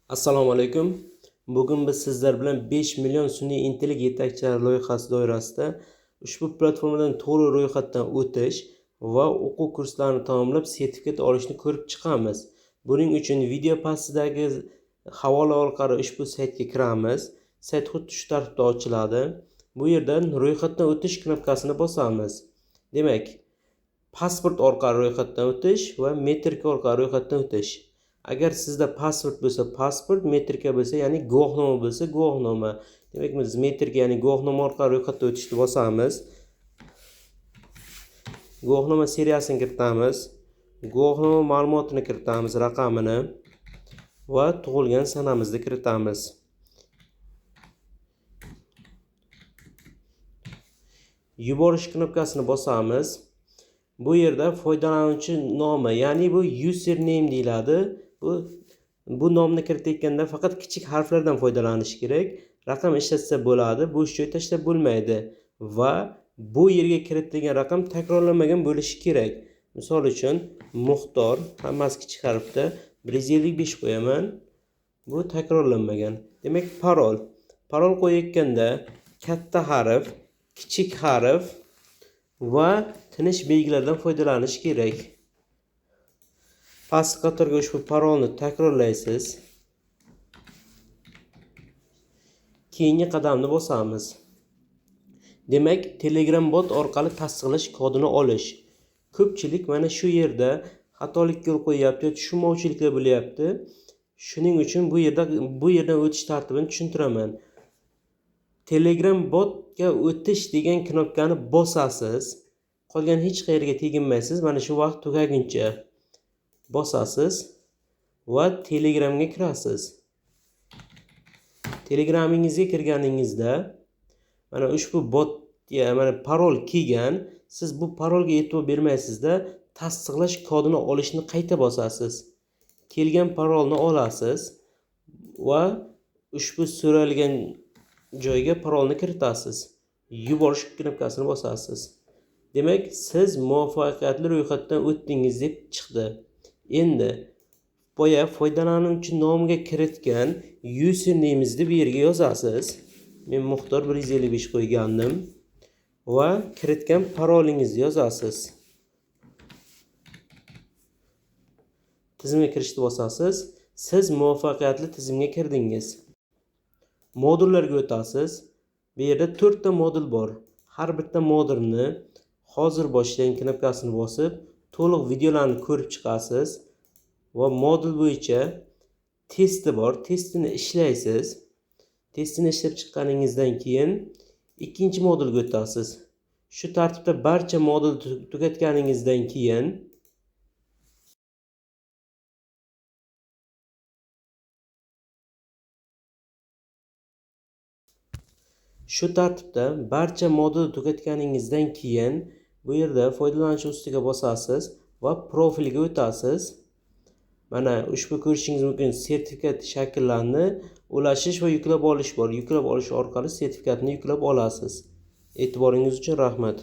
Assalomu alaykum. Bugun biz sizlar bilan 5 million sun'iy intellekt yetakchilari loyihasi doirasida ushbu platformadan to'liq ro'yxatdan o'tish va o'quv kurslarini tamomlab sertifikat olishni ko'rib chiqamiz. Buning uchun video pastidagi havola orqali ushbu saytga kiramiz. Sayt xuddi shu tartibda ochiladi. Bu yerdan ro'yxatdan o'tish knopkasini bosamiz. Demak, pasport orqali ro'yxatdan o'tish va metrika orqali ro'yxatdan o'tish. Agar sizda pasport bo'lsa, pasport, metrika bo'lsa, ya'ni guvohnoma bo'lsa, guvohnoma. Demak, biz metrika, ya'ni guvohnoma orqali ro'yxatdan o'tishni bosamiz. Guvohnoma seriyasini kiritamiz. Guvohnoma ma'lumotini kiritamiz, raqamini va tug'ilgan sanamizni kiritamiz. Yuborish knopkasini bosamiz. Bu yerda foydalanuvchi nomi, ya'ni bu username deyiladi. Bu nomni kiritayotganda faqat kichik harflardan foydalanish kerak. Raqam ishlatsa bo'ladi, bo'sh joy tashlab bo'lmaydi va bu yerga kiritilgan raqam takrorlanmagan bo'lishi kerak. Misol uchun Muxtor, hammasi kichik harfda, 155 qo'yaman. Bu takrorlanmagan. Demak, parol. Parol qo'yayotganda katta harf, kichik harf va tinish belgilaridan foydalanish kerak. Pastki qatorga ushbu parolni takrorlaysiz. Keyingi qadamni bosamiz. Demak, Telegram bot orqali tasdiqlash kodini olish. Ko'pchilik mana shu yerda xatolik yo'l qo'yapti, tushunmovchiliklar bo'lyapti. Shuning uchun bu yerdan o'tish tartibini tushuntiraman. Telegram botga o'tish degan knopkani bosasiz. Qolgan hech qayerga teginmaysiz. Mana shu vaqt tugaguncha bosasiz va Telegramga kirasiz. Telegramingizga kirganingizda mana ushbu botga mana parol kelgan. Siz bu parolga e'tibor bermaysizda, tasdiqlash kodini olishni qayta bosasiz. Kelgan parolni olasiz va ushbu so'ralgan joyga parolni kiritasiz. Yuborish knopkasini bosasiz. Demak, siz muvaffaqiyatli ro'yxatdan o'tdingiz deb chiqdi. Endi boya foydalanuvchi nomiga kiritgan username'ingizni bu yerga yozasiz. Men Muxtor 155 qo'ygandim va kiritgan parolingizni yozasiz. Tizimga kirishni bosasiz. Siz muvaffaqiyatli tizimga kirdingiz. Modullarga o'tasiz. Bu yerda 4 ta modul bor. Har bitta modulni hozir boshlang knopkasini bosib, to'liq videolarni ko'rib chiqasiz va modul bo'yicha testi bor. Testini ishlaysiz. Testini ishlab chiqqaningizdan keyin ikkinchi modulga o'tasiz. Shu tartibda barcha modulni tugatganingizdan keyin bu yerda foydalanuvchi ustiga bosasiz va profilga o'tasiz. Mana ushbu ko'rishingiz mumkin sertifikat shakllarni ulashish va yuklab olish bor. Yuklab olish orqali sertifikatni yuklab olasiz. E'tiboringiz uchun rahmat.